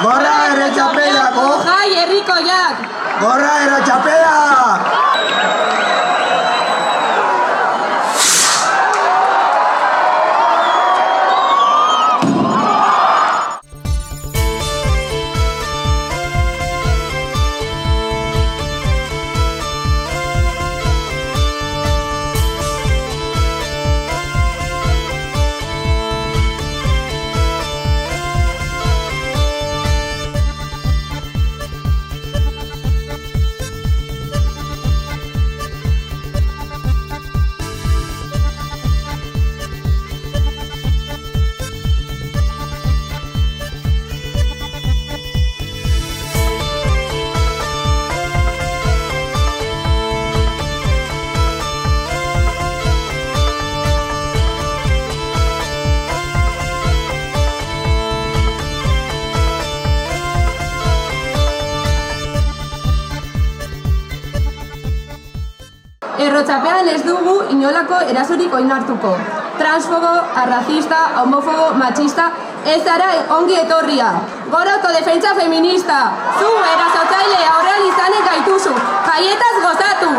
Gorra erretxapelako! Jai herrikoiak! Gorra erretxapelak! Errotxapean ez dugu inolako erasorik oinartuko. Transfobo, arrazista, homofobo, machista, ez zara ongi etorria. Gora autodefentsa feminista! Zu erasotzaile aurrean izanen gaituzu, jaietaz gozatu!